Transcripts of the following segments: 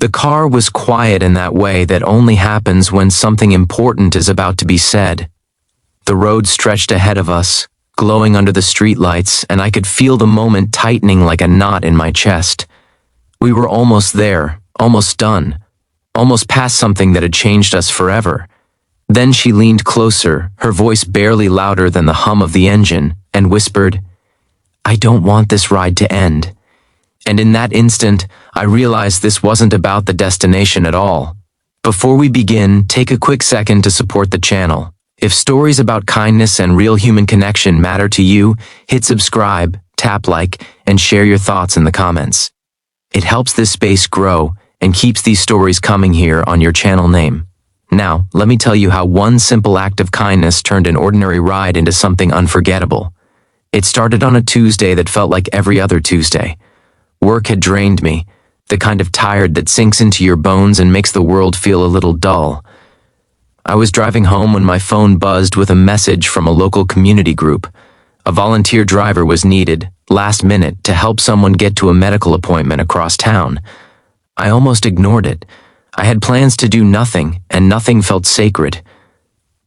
The car was quiet in that way that only happens when something important is about to be said. The road stretched ahead of us, glowing under the streetlights, and I could feel the moment tightening like a knot in my chest. We were almost there, almost done, almost past something that had changed us forever. Then she leaned closer, her voice barely louder than the hum of the engine, and whispered, "I don't want this ride to end." And in that instant, I realized this wasn't about the destination at all. Before we begin, take a quick second to support the channel. If stories about kindness and real human connection matter to you, hit subscribe, tap like, and share your thoughts in the comments. It helps this space grow and keeps these stories coming here on your channel name. Now, let me tell you how one simple act of kindness turned an ordinary ride into something unforgettable. It started on a Tuesday that felt like every other Tuesday. Work had drained me, the kind of tired that sinks into your bones and makes the world feel a little dull. I was driving home when my phone buzzed with a message from a local community group. A volunteer driver was needed, last minute, to help someone get to a medical appointment across town. I almost ignored it. I had plans to do nothing, and nothing felt sacred.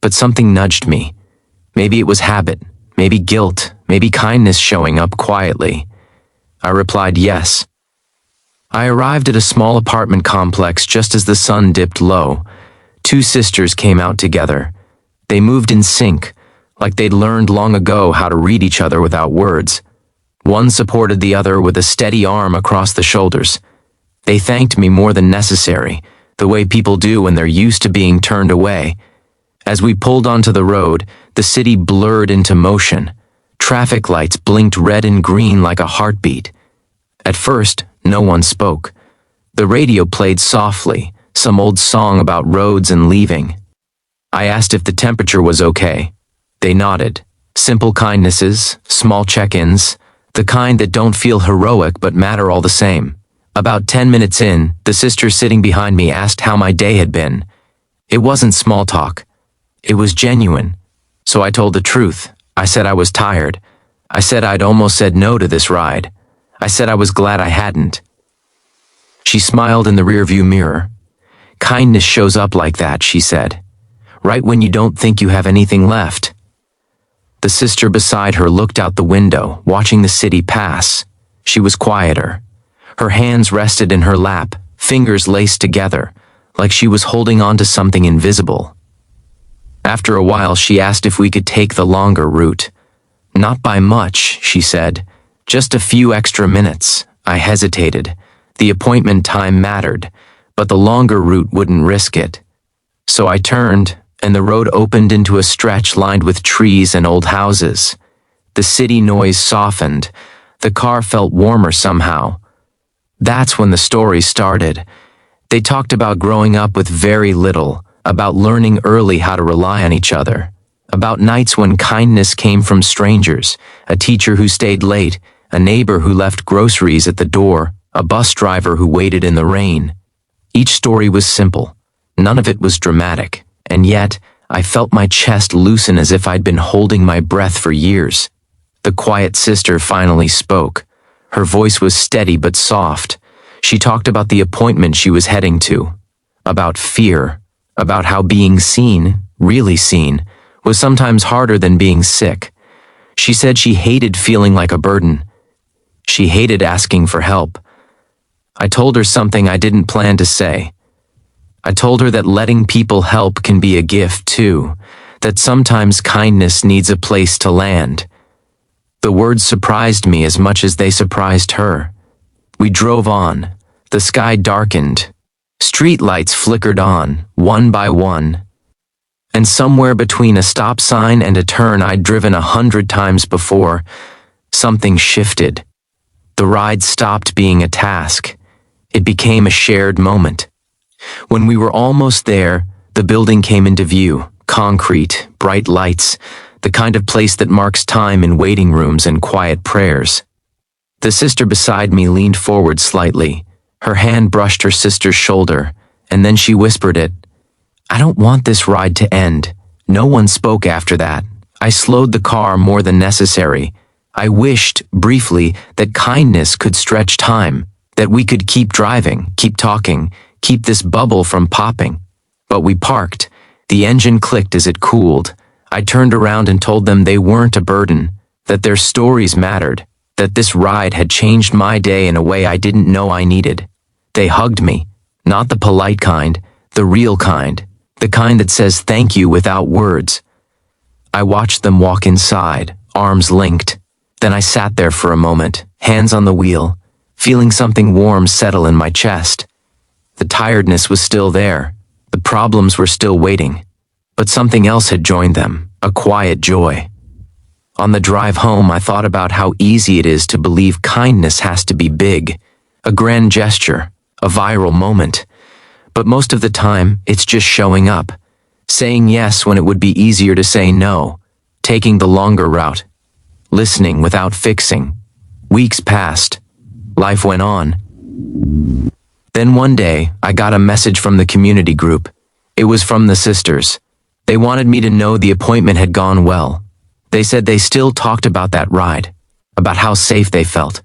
But something nudged me. Maybe it was habit, maybe guilt, maybe kindness showing up quietly. I replied yes. I arrived at a small apartment complex just as the sun dipped low. Two sisters came out together. They moved in sync, like they'd learned long ago how to read each other without words. One supported the other with a steady arm across the shoulders. They thanked me more than necessary, the way people do when they're used to being turned away. As we pulled onto the road, the city blurred into motion. Traffic lights blinked red and green like a heartbeat. At first, no one spoke. The radio played softly, some old song about roads and leaving. I asked if the temperature was okay. They nodded. Simple kindnesses, small check-ins, the kind that don't feel heroic but matter all the same. About 10 minutes in, the sister sitting behind me asked how my day had been. It wasn't small talk. It was genuine. So I told the truth. I said I was tired. I said I'd almost said no to this ride. I said I was glad I hadn't. She smiled in the rearview mirror. "Kindness shows up like that," she said. "Right when you don't think you have anything left." The sister beside her looked out the window, watching the city pass. She was quieter. Her hands rested in her lap, fingers laced together, like she was holding on to something invisible. After a while, she asked if we could take the longer route. "Not by much," she said. "Just a few extra minutes." I hesitated. The appointment time mattered, but the longer route wouldn't risk it. So I turned, and the road opened into a stretch lined with trees and old houses. The city noise softened. The car felt warmer somehow. That's when the story started. They talked about growing up with very little, about learning early how to rely on each other, about nights when kindness came from strangers, a teacher who stayed late, a neighbor who left groceries at the door, a bus driver who waited in the rain. Each story was simple. None of it was dramatic, and yet I felt my chest loosen as if I'd been holding my breath for years. The quiet sister finally spoke. Her voice was steady but soft. She talked about the appointment she was heading to, about fear, about how being seen, really seen, was sometimes harder than being sick. She said she hated feeling like a burden. She hated asking for help. I told her something I didn't plan to say. I told her that letting people help can be a gift too, that sometimes kindness needs a place to land. The words surprised me as much as they surprised her. We drove on. The sky darkened. Street lights flickered on, one by one. And somewhere between a stop sign and a turn I'd driven 100 times before, something shifted. The ride stopped being a task. It became a shared moment. When we were almost there, the building came into view. Concrete, bright lights, the kind of place that marks time in waiting rooms and quiet prayers. The sister beside me leaned forward slightly. Her hand brushed her sister's shoulder, and then she whispered it. "I don't want this ride to end." No one spoke after that. I slowed the car more than necessary. I wished, briefly, that kindness could stretch time, that we could keep driving, keep talking, keep this bubble from popping. But we parked. The engine clicked as it cooled. I turned around and told them they weren't a burden, that their stories mattered, that this ride had changed my day in a way I didn't know I needed. They hugged me, not the polite kind, the real kind, the kind that says thank you without words. I watched them walk inside, arms linked. Then I sat there for a moment, hands on the wheel, feeling something warm settle in my chest. The tiredness was still there. The problems were still waiting. But something else had joined them, a quiet joy. On the drive home, I thought about how easy it is to believe kindness has to be big, a grand gesture, a viral moment. But most of the time, it's just showing up, saying yes when it would be easier to say no, taking the longer route, listening without fixing. Weeks passed. Life went on. Then one day, I got a message from the community group. It was from the sisters. They wanted me to know the appointment had gone well. They said they still talked about that ride, about how safe they felt,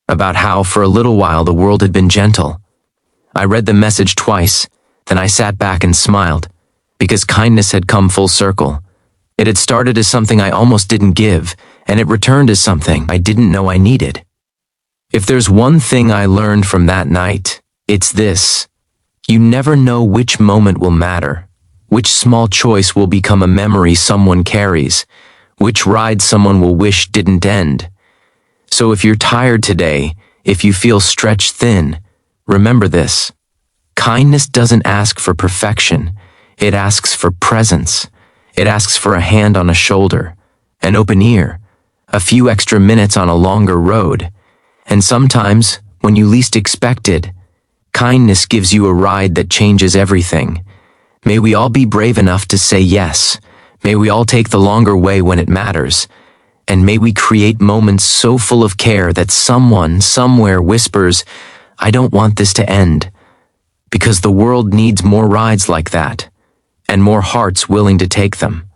about how for a little while the world had been gentle. I read the message twice, then I sat back and smiled, because kindness had come full circle. It had started as something I almost didn't give, and it returned as something I didn't know I needed. If there's one thing I learned from that night, it's this. You never know which moment will matter, which small choice will become a memory someone carries, which ride someone will wish didn't end. So if you're tired today, if you feel stretched thin, remember this. Kindness doesn't ask for perfection. It asks for presence. It asks for a hand on a shoulder, an open ear, a few extra minutes on a longer road. And sometimes, when you least expect it, kindness gives you a ride that changes everything. May we all be brave enough to say yes. May we all take the longer way when it matters. And may we create moments so full of care that someone, somewhere whispers, I don't want this to end. Because the world needs more rides like that, and more hearts willing to take them.